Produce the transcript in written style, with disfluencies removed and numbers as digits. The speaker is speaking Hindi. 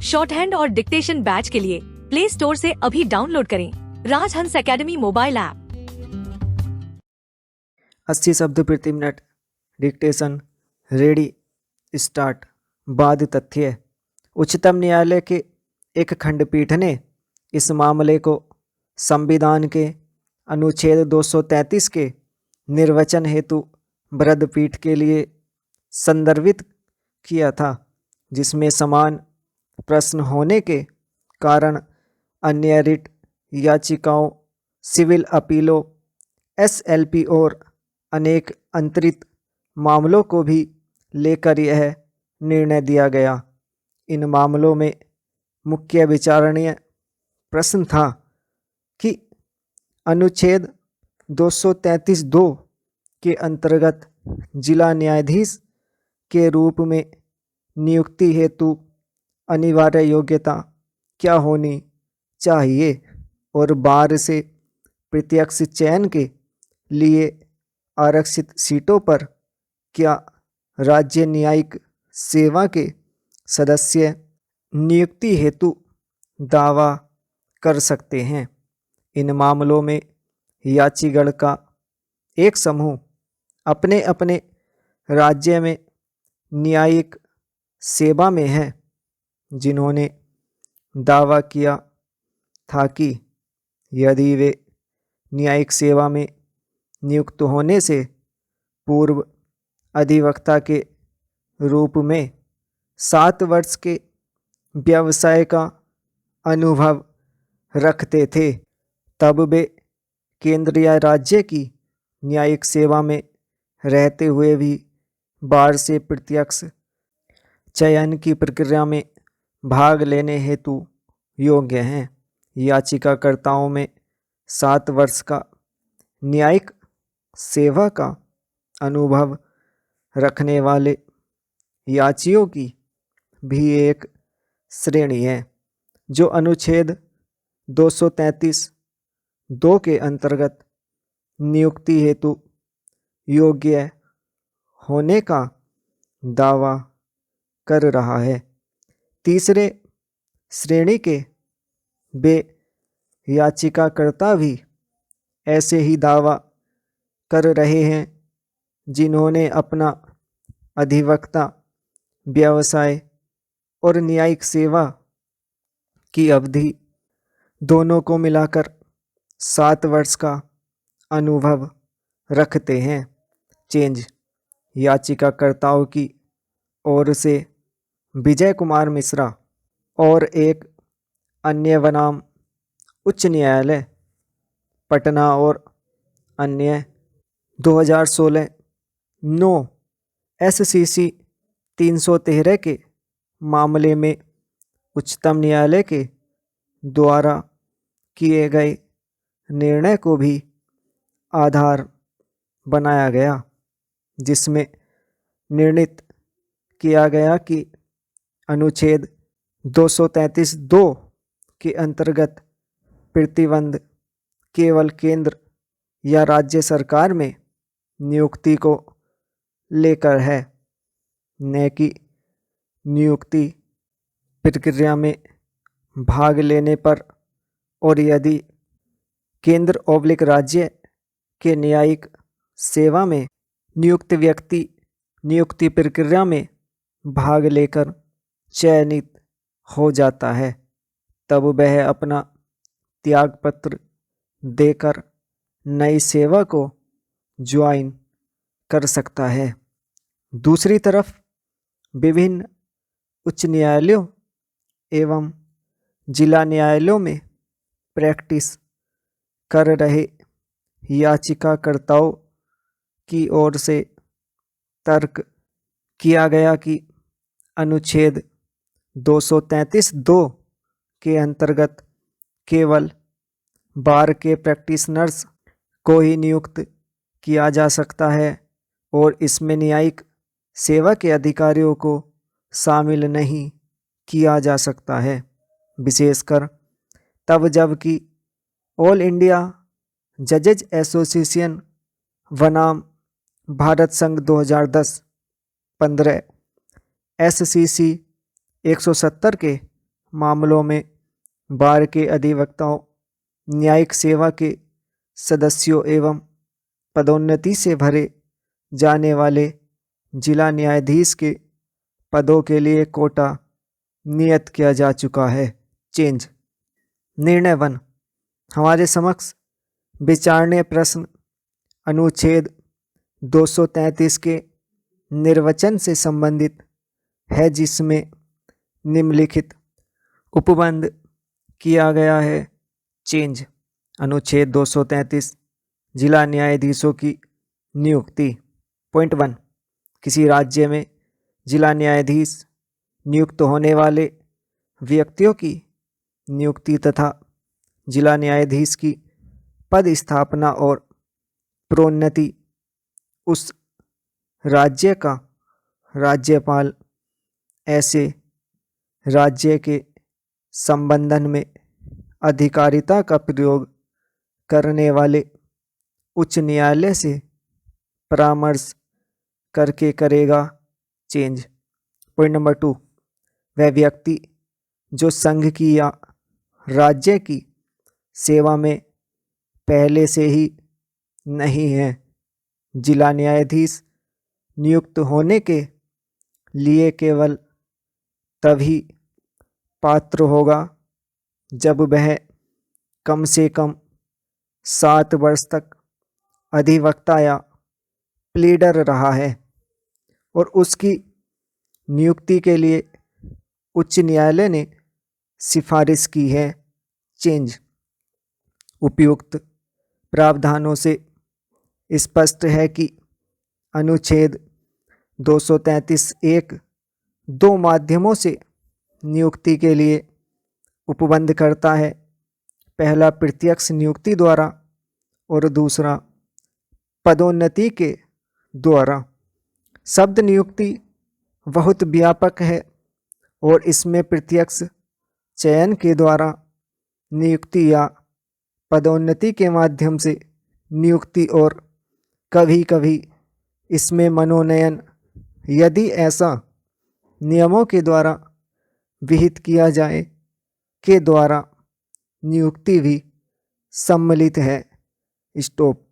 शॉर्ट हैंड और डिक्टेशन बैच के लिए प्ले स्टोर से अभी डाउनलोड करें राजहंस एकेडमी मोबाइल ऐप। 80 शब्द प्रति मिनट। Dictation ready start. बाद तथ्य। उच्चतम न्यायालय के एक खंडपीठ ने इस मामले को संविधान के अनुच्छेद 233 के निर्वचन हेतु वृद्धपीठ के लिए संदर्भित किया था, जिसमें समान प्रश्न होने के कारण अन्य रिट याचिकाओं, सिविल अपीलों, एसएलपी और अनेक अंतरित मामलों को भी लेकर यह निर्णय दिया गया। इन मामलों में मुख्य विचारणीय प्रश्न था कि अनुच्छेद 233(2) के अंतर्गत जिला न्यायाधीश के रूप में नियुक्ति हेतु अनिवार्य योग्यता क्या होनी चाहिए और बार से प्रत्यक्ष चयन के लिए आरक्षित सीटों पर क्या राज्य न्यायिक सेवा के सदस्य नियुक्ति हेतु दावा कर सकते हैं। इन मामलों में याचिगण का एक समूह अपने अपने राज्य में न्यायिक सेवा में है, जिन्होंने दावा किया था कि यदि वे न्यायिक सेवा में नियुक्त होने से पूर्व अधिवक्ता के रूप में 7 वर्ष के व्यवसाय का अनुभव रखते थे, तब वे केंद्र या राज्य की न्यायिक सेवा में रहते हुए भी बार से प्रत्यक्ष चयन की प्रक्रिया में भाग लेने हेतु योग्य हैं। याचिकाकर्ताओं में 7 वर्ष का न्यायिक सेवा का अनुभव रखने वाले याचियों की भी एक श्रेणी है, जो अनुच्छेद 233(2) के अंतर्गत नियुक्ति हेतु योग्य होने का दावा कर रहा है। तीसरे श्रेणी के वे याचिकाकर्ता भी ऐसे ही दावा कर रहे हैं जिन्होंने अपना अधिवक्ता व्यवसाय और न्यायिक सेवा की अवधि दोनों को मिलाकर 7 वर्ष का अनुभव रखते हैं। चेंज। याचिकाकर्ताओं की ओर से विजय कुमार मिश्रा और एक अन्य बनाम उच्च न्यायालय पटना और अन्य 2016 9 SCC 313 के मामले में उच्चतम न्यायालय के द्वारा किए गए निर्णय को भी आधार बनाया गया, जिसमें निर्णित किया गया कि अनुच्छेद 233(2) के अंतर्गत प्रतिबंध केवल केंद्र या राज्य सरकार में नियुक्ति को लेकर है, न कि नियुक्ति प्रक्रिया में भाग लेने पर, और यदि केंद्र/राज्य के न्यायिक सेवा में नियुक्त व्यक्ति नियुक्ति प्रक्रिया में भाग लेकर चयनित हो जाता है, तब वह अपना त्यागपत्र देकर नई सेवा को ज्वाइन कर सकता है। दूसरी तरफ विभिन्न उच्च न्यायालयों एवं जिला न्यायालयों में प्रैक्टिस कर रहे याचिकाकर्ताओं की ओर से तर्क किया गया कि अनुच्छेद 233(2) के अंतर्गत केवल बार के प्रैक्टिशनर्स को ही नियुक्त किया जा सकता है और इसमें न्यायिक सेवा के अधिकारियों को शामिल नहीं किया जा सकता है, विशेषकर तब जबकि ऑल इंडिया जजेज एसोसिएशन बनाम भारत संघ 2010 15 SCC 170 के मामलों में बार के अधिवक्ताओं, न्यायिक सेवा के सदस्यों एवं पदोन्नति से भरे जाने वाले जिला न्यायाधीश के पदों के लिए कोटा नियत किया जा चुका है। चेंज। निर्णय 1। हमारे समक्ष विचारणीय प्रश्न अनुच्छेद 233 के निर्वचन से संबंधित है, जिसमें निम्नलिखित उपबंध किया गया है। चेंज। अनुच्छेद 233 जिला न्यायाधीशों की नियुक्ति। पॉइंट 1। किसी राज्य में जिला न्यायाधीश नियुक्त होने वाले व्यक्तियों की नियुक्ति तथा जिला न्यायाधीश की पद स्थापना और प्रोन्नति उस राज्य का राज्यपाल ऐसे राज्य के संबंधन में अधिकारिता का प्रयोग करने वाले उच्च न्यायालय से परामर्श करके करेगा। चेंज। Point number 2। वह व्यक्ति जो संघ की या राज्य की सेवा में पहले से ही नहीं है, जिला न्यायाधीश नियुक्त होने के लिए केवल तभी पात्र होगा जब वह कम से कम 7 वर्ष तक अधिवक्ता या प्लीडर रहा है और उसकी नियुक्ति के लिए उच्च न्यायालय ने सिफारिश की है। चेंज। उपयुक्त प्रावधानों से स्पष्ट है कि अनुच्छेद 233(1) 2 माध्यमों से नियुक्ति के लिए उपबंध करता है। पहला प्रत्यक्ष नियुक्ति द्वारा और दूसरा पदोन्नति के द्वारा। शब्द नियुक्ति बहुत व्यापक है और इसमें प्रत्यक्ष चयन के द्वारा नियुक्ति या पदोन्नति के माध्यम से नियुक्ति और कभी कभी इसमें मनोनयन, यदि ऐसा नियमों के द्वारा विहित किया जाए, के द्वारा नियुक्ति भी सम्मिलित है। स्टॉप।